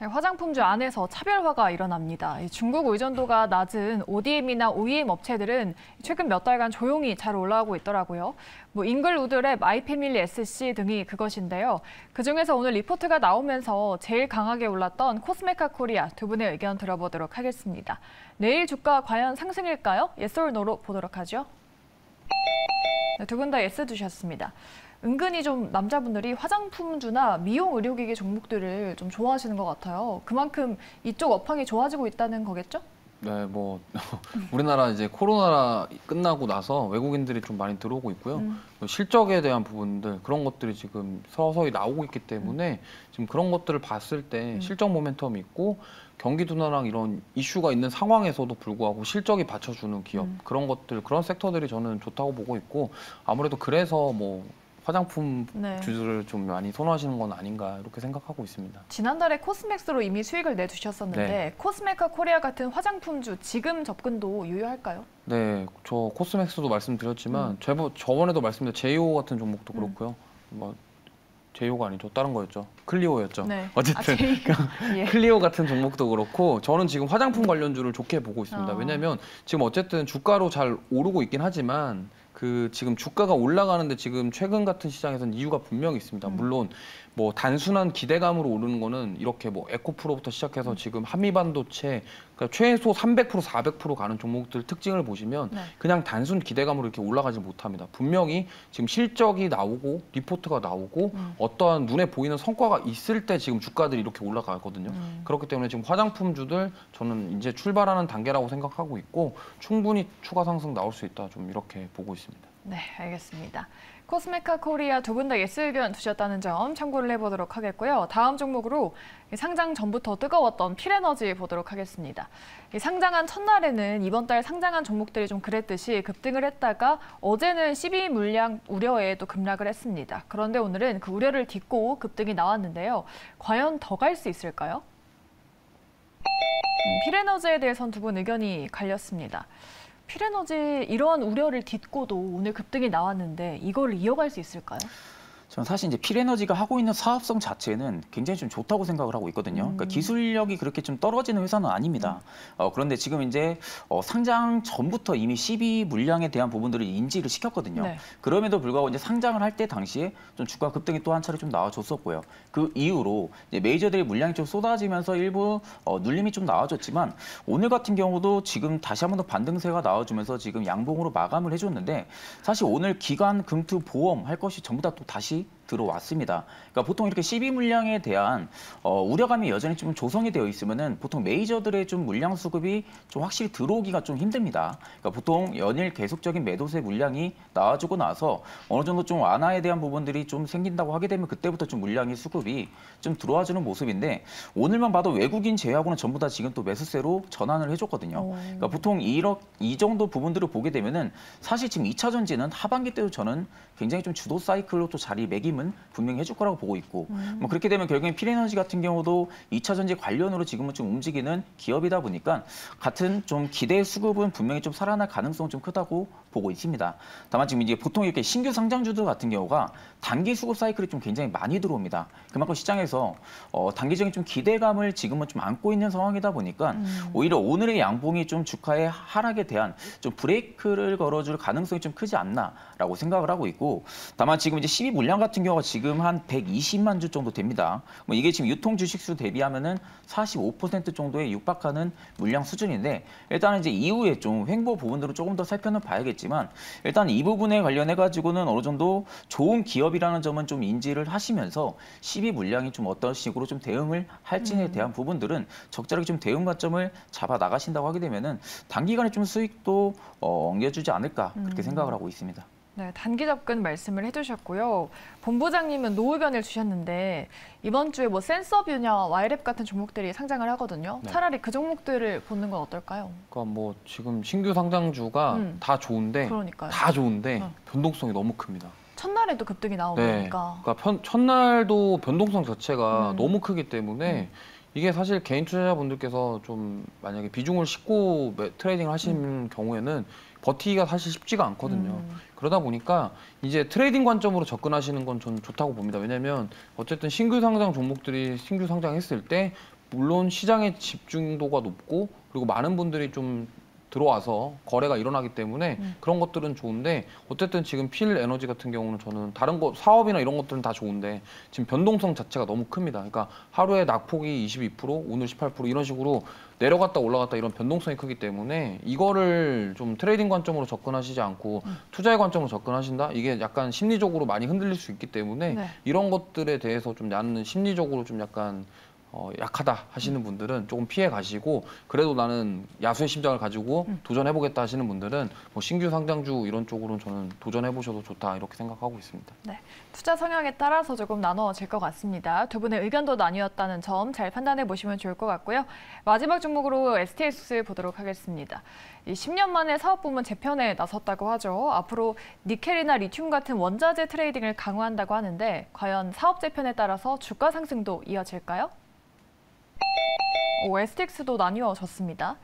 네, 화장품주 안에서 차별화가 일어납니다. 중국 의존도가 낮은 ODM이나 OEM 업체들은 최근 몇 달간 조용히 잘 올라오고 있더라고요. 잉글우드랩, 아이패밀리 SC 등이 그것인데요. 그중에서 오늘 리포트가 나오면서 제일 강하게 올랐던 코스메카 코리아 두 분의 의견 들어보도록 하겠습니다. 내일 주가 과연 상승일까요? Yes or No로 보도록 하죠. 네, 두 분 다 yes 주셨습니다. 은근히 좀 남자분들이 화장품주나 미용 의료기기 종목들을 좀 좋아하시는 것 같아요. 그만큼 이쪽 업황이 좋아지고 있다는 거겠죠? 네, 우리나라 이제 코로나 끝나고 나서 외국인들이 좀 많이 들어오고 있고요. 실적에 대한 부분들 그런 것들이 지금 서서히 나오고 있기 때문에 지금 그런 것들을 봤을 때 실적 모멘텀이 있고 경기 둔화랑 이런 이슈가 있는 상황에서도 불구하고 실적이 받쳐주는 기업 그런 것들 그런 섹터들이 저는 좋다고 보고 있고 아무래도 그래서 화장품 주주를 좀 많이 선호하시는 건 아닌가 이렇게 생각하고 있습니다. 지난달에 코스맥스로 이미 수익을 내주셨었는데 네. 코스메카 코리아 같은 화장품주 지금 접근도 유효할까요? 네, 저 코스맥스도 말씀드렸지만 저번에도 말씀드린 제이오 같은 종목도 그렇고요. 제이오가 아니죠. 다른 거였죠. 클리오였죠. 네. 어쨌든 예. 클리오 같은 종목도 그렇고 저는 지금 화장품 관련주를 좋게 보고 있습니다. 왜냐하면 지금 어쨌든 주가로 잘 오르고 있긴 하지만 지금 주가가 올라가는데 지금 최근 같은 시장에서는 이유가 분명히 있습니다. 물론 단순한 기대감으로 오르는 거는 이렇게 에코프로부터 시작해서 지금 한미반도체 그러니까 최소 300%, 400% 가는 종목들 특징을 보시면 그냥 단순 기대감으로 이렇게 올라가지 못합니다. 분명히 지금 실적이 나오고 리포트가 나오고 어떠한 눈에 보이는 성과가 있을 때 지금 주가들이 이렇게 올라가거든요. 그렇기 때문에 지금 화장품주들 저는 이제 출발하는 단계라고 생각하고 있고 충분히 추가 상승 나올 수 있다 좀 이렇게 보고 있습니다. 네, 알겠습니다. 코스메카 코리아 두 분 다 예스 의견 주셨다는 점 참고를 해보도록 하겠고요. 다음 종목으로 상장 전부터 뜨거웠던 필에너지 보도록 하겠습니다. 상장한 첫날에는 이번 달 상장한 종목들이 좀 그랬듯이 급등을 했다가 어제는 12 물량 우려에 또 급락을 했습니다. 그런데 오늘은 그 우려를 딛고 급등이 나왔는데요. 과연 더 갈 수 있을까요? 필에너지에 대해서는 두 분 의견이 갈렸습니다. 필에너지 이러한 우려를 딛고도 오늘 급등이 나왔는데 이걸 이어갈 수 있을까요? 저는 사실 이제 필에너지가 하고 있는 사업성 자체는 굉장히 좀 좋다고 생각을 하고 있거든요. 그러니까 기술력이 그렇게 좀 떨어지는 회사는 아닙니다. 그런데 지금 이제 상장 전부터 이미 12 물량에 대한 부분들을 인지를 시켰거든요. 네. 그럼에도 불구하고 이제 상장을 할 때 당시에 좀 주가 급등이 또 한 차례 좀 나와줬었고요. 그 이후로 이제 메이저들의 물량이 좀 쏟아지면서 일부 눌림이 좀 나와줬지만 오늘 같은 경우도 지금 다시 한 번 더 반등세가 나와주면서 지금 양봉으로 마감을 해줬는데 사실 오늘 기관, 금투, 보험 할 것이 전부 다 또 다시 들어왔습니다. 그러니까 보통 이렇게 12 물량에 대한 우려감이 여전히 좀 조성이 되어 있으면은 보통 메이저들의 좀 물량 수급이 좀 확실히 들어오기가 좀 힘듭니다. 그러니까 보통 연일 계속적인 매도세 물량이 나와주고 나서 어느 정도 좀 완화에 대한 부분들이 좀 생긴다고 하게 되면 그때부터 좀 물량이 수급이 좀 들어와주는 모습인데 오늘만 봐도 외국인 제외하고는 전부 다 지금 또 매수세로 전환을 해줬거든요. 그러니까 보통 이 정도 부분들을 보게 되면은 사실 지금 2차 전지는 하반기 때도 저는 굉장히 좀 주도 사이클로 또 자리 매김을 분명히 해줄 거라고 보고 있고 그렇게 되면 결국엔 필에너지 같은 경우도 2차 전지 관련으로 지금은 좀 움직이는 기업이다 보니까 같은 좀 기대 수급은 분명히 좀 살아날 가능성은 좀 크다고 보고 있습니다. 다만 지금 이제 보통 이렇게 신규 상장주들 같은 경우가 단기 수급 사이클이 좀 굉장히 많이 들어옵니다. 그만큼 시장에서 단기적인 좀 기대감을 지금은 좀 안고 있는 상황이다 보니까 오히려 오늘의 양봉이 좀 주가의 하락에 대한 좀 브레이크를 걸어줄 가능성이 좀 크지 않나라고 생각을 하고 있고 다만 지금 이제 12 물량 같은 경우가 지금 한 120만 주 정도 됩니다. 이게 지금 유통 주식수 대비하면은 45% 정도에 육박하는 물량 수준인데 일단은 이제 이후에 좀 횡보 부분들을 조금 더 살펴는 봐야겠지만 일단 이 부분에 관련해 가지고는 어느 정도 좋은 기업이라는 점은 좀 인지를 하시면서 12 물량이 좀 어떤 식으로 좀 대응을 할지에 대한 부분들은 적절하게 좀 대응 관점을 잡아 나가신다고 하게 되면은 단기간에 좀 수익도 엉겨주지 않을까 그렇게 생각을 하고 있습니다. 네, 단기 접근 말씀을 해주셨고요. 본부장님은 노의견을 주셨는데 이번 주에 센서뷰냐 와이랩 같은 종목들이 상장을 하거든요. 차라리 그 종목들을 보는 건 어떨까요? 그러니까 지금 신규 상장주가 다 좋은데 그러니까요. 변동성이 너무 큽니다. 첫날에도 급등이 나오니까. 그러니까 첫날도 변동성 자체가 너무 크기 때문에 이게 사실 개인 투자자분들께서 좀 만약에 비중을 싣고 트레이딩을 하시는 경우에는 버티기가 사실 쉽지가 않거든요. 그러다 보니까 이제 트레이딩 관점으로 접근하시는 건 저는 좋다고 봅니다. 왜냐하면 어쨌든 신규 상장 종목들이 신규 상장했을 때 물론 시장의 집중도가 높고 그리고 많은 분들이 좀 들어와서 거래가 일어나기 때문에 그런 것들은 좋은데 어쨌든 지금 필 에너지 같은 경우는 저는 다른 거 사업이나 이런 것들은 다 좋은데 지금 변동성 자체가 너무 큽니다. 그러니까 하루에 낙폭이 22% 오늘 18% 이런 식으로 내려갔다 올라갔다 이런 변동성이 크기 때문에 이거를 좀 트레이딩 관점으로 접근하시지 않고 투자의 관점으로 접근하신다? 이게 약간 심리적으로 많이 흔들릴 수 있기 때문에 네. 이런 것들에 대해서 좀 나는 심리적으로 좀 약간 약하다 하시는 분들은 조금 피해 가시고 그래도 나는 야수의 심장을 가지고 도전해보겠다 하시는 분들은 뭐 신규 상장주 이런 쪽으로는 저는 도전해보셔도 좋다 이렇게 생각하고 있습니다. 네, 투자 성향에 따라서 조금 나눠질 것 같습니다. 두 분의 의견도 나뉘었다는 점 잘 판단해 보시면 좋을 것 같고요. 마지막 종목으로 STX 보도록 하겠습니다. 이 10년 만에 사업 부문 재편에 나섰다고 하죠. 앞으로 니켈이나 리튬 같은 원자재 트레이딩을 강화한다고 하는데 과연 사업 재편에 따라서 주가 상승도 이어질까요? STX도 나뉘어졌습니다.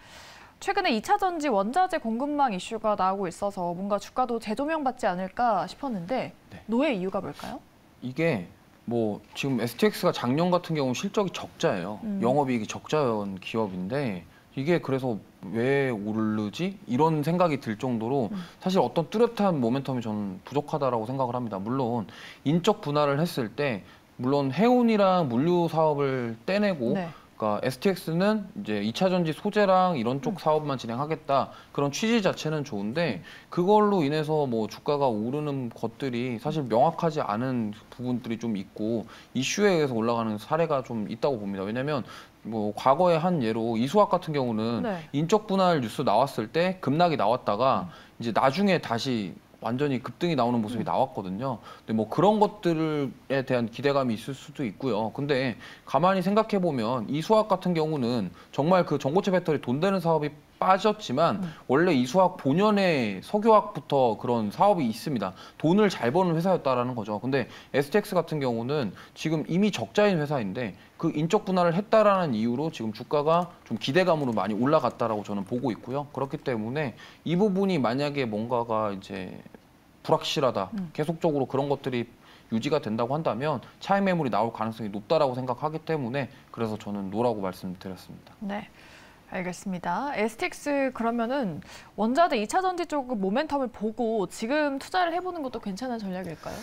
최근에 2차 전지 원자재 공급망 이슈가 나오고 있어서 뭔가 주가도 재조명받지 않을까 싶었는데 네. 노의 이유가 뭘까요? 이게 뭐 지금 STX가 작년 같은 경우 실적이 적자예요. 영업이익이 적자연 기업인데 이게 그래서 왜 오르지? 이런 생각이 들 정도로 사실 어떤 뚜렷한 모멘텀이 저는 부족하다라고 생각을 합니다. 물론 인적 분할을 했을 때 물론 해운이랑 물류 사업을 떼내고 네. 그러니까 STX는 이제 2차 전지 소재랑 이런 쪽 사업만 진행하겠다 그런 취지 자체는 좋은데 그걸로 인해서 뭐 주가가 오르는 것들이 사실 명확하지 않은 부분들이 좀 있고 이슈에 의해서 올라가는 사례가 좀 있다고 봅니다. 왜냐하면 뭐 과거에 한 예로 이수학 같은 경우는 네. 인적 분할 뉴스 나왔을 때 급락이 나왔다가 이제 나중에 다시 완전히 급등이 나오는 모습이 나왔거든요. 근데 뭐 그런 것들에 대한 기대감이 있을 수도 있고요. 근데 가만히 생각해 보면 이수학 같은 경우는 정말 그 전고체 배터리 돈 되는 사업이 빠졌지만 원래 이수학 본연의 석유학부터 그런 사업이 있습니다. 돈을 잘 버는 회사였다라는 거죠. 근데 STX 같은 경우는 지금 이미 적자인 회사인데 그 인적 분할을 했다라는 이유로 지금 주가가 좀 기대감으로 많이 올라갔다라고 저는 보고 있고요. 그렇기 때문에 이 부분이 만약에 뭔가가 이제 불확실하다, 계속적으로 그런 것들이 유지가 된다고 한다면 차익 매물이 나올 가능성이 높다라고 생각하기 때문에 그래서 저는 노라고 말씀드렸습니다. 네. 알겠습니다. STX 그러면은 원자재 2차 전지 쪽 모멘텀을 보고 지금 투자를 해보는 것도 괜찮은 전략일까요?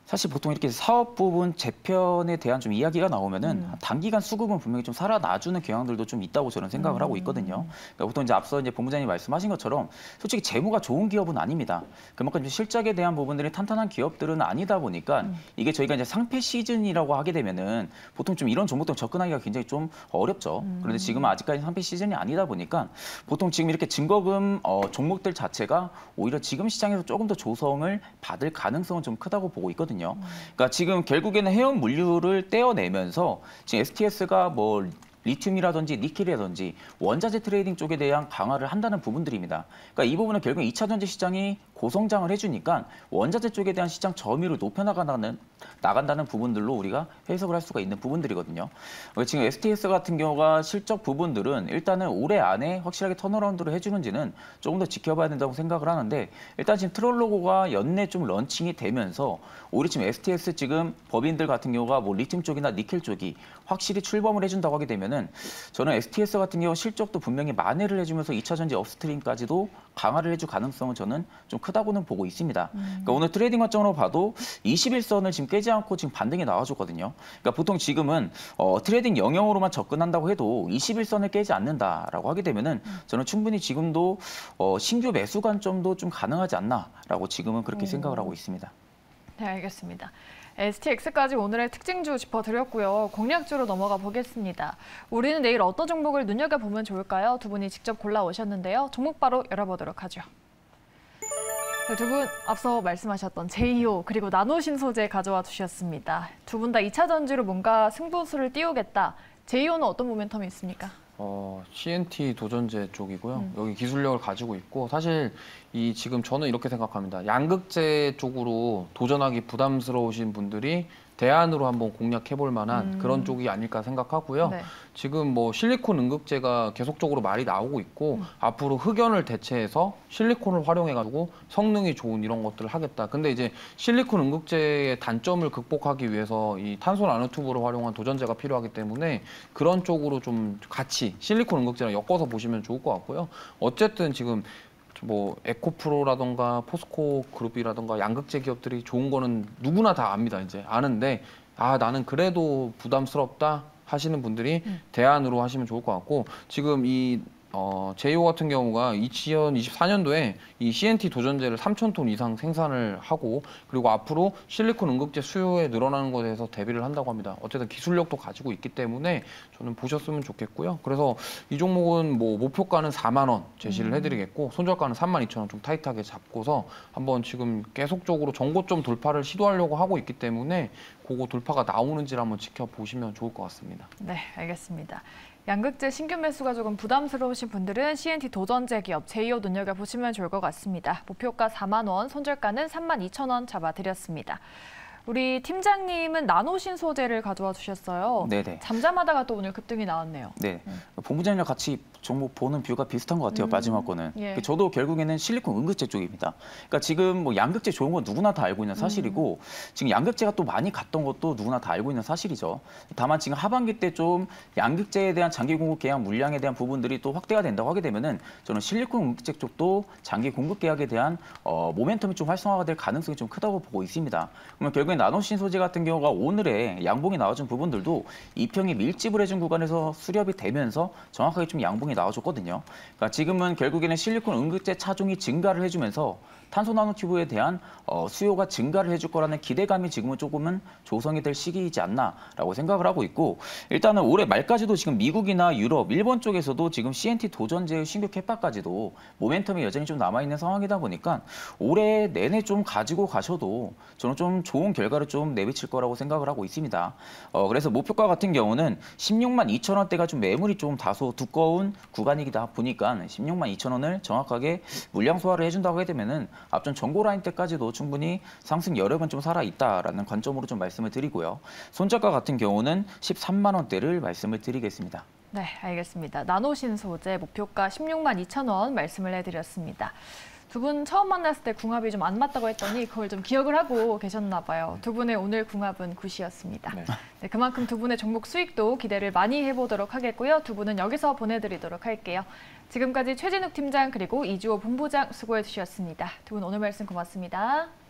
사실 보통 이렇게 사업 부분 재편에 대한 좀 이야기가 나오면은 단기간 수급은 분명히 좀 살아나주는 경향들도 좀 있다고 저는 생각을 하고 있거든요. 그러니까 보통 이제 앞서 이제 본부장님 말씀하신 것처럼 솔직히 재무가 좋은 기업은 아닙니다. 그만큼 실적에 대한 부분들이 탄탄한 기업들은 아니다 보니까 이게 저희가 이제 상패 시즌이라고 하게 되면은 보통 좀 이런 종목들 접근하기가 굉장히 좀 어렵죠. 그런데 지금은 아직까지 상패 시즌이 아니다 보니까 보통 지금 이렇게 증거금 종목들 자체가 오히려 지금 시장에서 조금 더 조성을 받을 가능성은 좀 크다고 보고 있거든요. 그러니까 지금 결국에는 해운 물류를 떼어내면서 지금 STS가 뭐 리튬이라든지 니켈이라든지 원자재 트레이딩 쪽에 대한 강화를 한다는 부분들입니다. 그러니까 이 부분은 결국 2차 전지 시장이 고성장을 해주니까 원자재 쪽에 대한 시장 점유율을 나간다는 부분들로 우리가 해석을 할 수가 있는 부분들이거든요. 지금 STS 같은 경우가 실적 부분들은 일단은 올해 안에 확실하게 턴어라운드를 해주는지는 조금 더 지켜봐야 된다고 생각을 하는데 일단 지금 트롤로고가 연내 좀 런칭이 되면서 오히려 지금 STS 지금 법인들 같은 경우가 뭐 리튬 쪽이나 니켈 쪽이 확실히 출범을 해준다고 하게 되면은 저는 STS 같은 경우 실적도 분명히 만회를 해주면서 2차 전지 업스트림까지도 강화를 해줄 가능성은 저는 좀 크다고는 보고 있습니다. 그러니까 오늘 트레이딩 관점으로 봐도 21선을 지금 깨지 않고 지금 반등이 나와줬거든요. 그러니까 보통 지금은 트레이딩 영역으로만 접근한다고 해도 21선을 깨지 않는다라고 하게 되면은 저는 충분히 지금도 신규 매수 관점도 좀 가능하지 않나라고 지금은 그렇게 생각을 하고 있습니다. 네, 알겠습니다. STX까지 오늘의 특징주 짚어드렸고요. 공략주로 넘어가 보겠습니다. 우리는 내일 어떤 종목을 눈여겨보면 좋을까요? 두 분이 직접 골라오셨는데요. 종목 바로 열어보도록 하죠. 네, 두 분 앞서 말씀하셨던 제이오 그리고 나노신소재 가져와 주셨습니다. 두 분 다 2차 전지로 뭔가 승부수를 띄우겠다. 제이오는 어떤 모멘텀이 있습니까? CNT 도전제 쪽이고요. 여기 기술력을 가지고 있고 사실 지금 저는 이렇게 생각합니다. 양극재 쪽으로 도전하기 부담스러우신 분들이 대안으로 한번 공략해 볼 만한 그런 쪽이 아닐까 생각하고요. 네. 지금 뭐 실리콘 응급제가 계속적으로 말이 나오고 있고 앞으로 흑연을 대체해서 실리콘을 활용해 가지고 성능이 좋은 이런 것들을 하겠다. 근데 이제 실리콘 응급제의 단점을 극복하기 위해서 이 탄소 나노튜브를 활용한 도전제가 필요하기 때문에 그런 쪽으로 좀 같이 실리콘 응급제랑 엮어서 보시면 좋을 것 같고요. 어쨌든 지금 뭐 에코프로라던가 포스코 그룹이라던가 양극재 기업들이 좋은 거는 누구나 다 압니다. 이제 아는데 나는 그래도 부담스럽다 하시는 분들이 대안으로 하시면 좋을 것 같고 지금 이 제이오 같은 경우가 2024년도에 이 CNT 도전제를 3,000톤 이상 생산을 하고 그리고 앞으로 실리콘 응급제 수요에 늘어나는 것에 대해서 대비를 한다고 합니다. 어쨌든 기술력도 가지고 있기 때문에 저는 보셨으면 좋겠고요. 그래서 이 종목은 뭐 목표가는 4만 원 제시를 해드리겠고 손절가는 32,000원 좀 타이트하게 잡고서 한번 지금 계속적으로 전고점 돌파를 시도하려고 하고 있기 때문에 그거 돌파가 나오는지를 한번 지켜보시면 좋을 것 같습니다. 네, 알겠습니다. 양극재 신규 매수가 조금 부담스러우신 분들은 CNT 도전제 기업 제이오 눈여겨보시면 좋을 것 같습니다. 목표가 4만 원, 손절가는 32,000원 잡아드렸습니다. 우리 팀장님은 나노신소재를 가져와 주셨어요. 네네. 잠잠하다가 또 오늘 급등이 나왔네요. 네, 본부장님과 같이 종목 보는 뷰가 비슷한 것 같아요. 마지막 거는. 예. 저도 결국에는 실리콘 응급제 쪽입니다. 그러니까 지금 뭐 양극재 좋은 건 누구나 다 알고 있는 사실이고 지금 양극재가 또 많이 갔던 것도 누구나 다 알고 있는 사실이죠. 다만 지금 하반기 때 좀 양극재에 대한 장기 공급 계약 물량에 대한 부분들이 또 확대가 된다고 하게 되면은 저는 실리콘 응급제 쪽도 장기 공급 계약에 대한 모멘텀이 좀 활성화가 될 가능성이 좀 크다고 보고 있습니다. 그러면 결국에 나노신 소재 같은 경우가 오늘의 양봉이 나와준 부분들도 이평이 밀집을 해준 구간에서 수렵이 되면서 정확하게 좀 양봉이 나와줬거든요. 그러니까 지금은 결국에는 실리콘 응급제 차종이 증가를 해주면서 탄소 나노튜브에 대한 수요가 증가를 해줄 거라는 기대감이 지금은 조금은 조성이 될 시기이지 않나라고 생각을 하고 있고 일단은 올해 말까지도 지금 미국이나 유럽, 일본 쪽에서도 지금 CNT 도전제의 신규 캐파까지도 모멘텀이 여전히 좀 남아있는 상황이다 보니까 올해 내내 좀 가지고 가셔도 저는 좀 좋은 결과를 좀 내비칠 거라고 생각을 하고 있습니다. 그래서 목표가 같은 경우는 16만 2천 원대가 좀 매물이 좀 다소 두꺼운 구간이다 보니까 16만 2천 원을 정확하게 물량 소화를 해준다고 하게 되면은 앞전 전고 라인 때까지도 충분히 상승 여력은 좀 살아있다라는 관점으로 좀 말씀을 드리고요. 손절가 같은 경우는 13만 원대를 말씀을 드리겠습니다. 네, 알겠습니다. 나노신소재 목표가 16만 2천 원 말씀을 해드렸습니다. 두 분 처음 만났을 때 궁합이 좀 안 맞다고 했더니 그걸 좀 기억을 하고 계셨나 봐요. 두 분의 오늘 궁합은 굿이었습니다. 네, 그만큼 두 분의 종목 수익도 기대를 많이 해보도록 하겠고요. 두 분은 여기서 보내드리도록 할게요. 지금까지 최진욱 팀장 그리고 이주호 본부장 수고해 주셨습니다. 두 분 오늘 말씀 고맙습니다.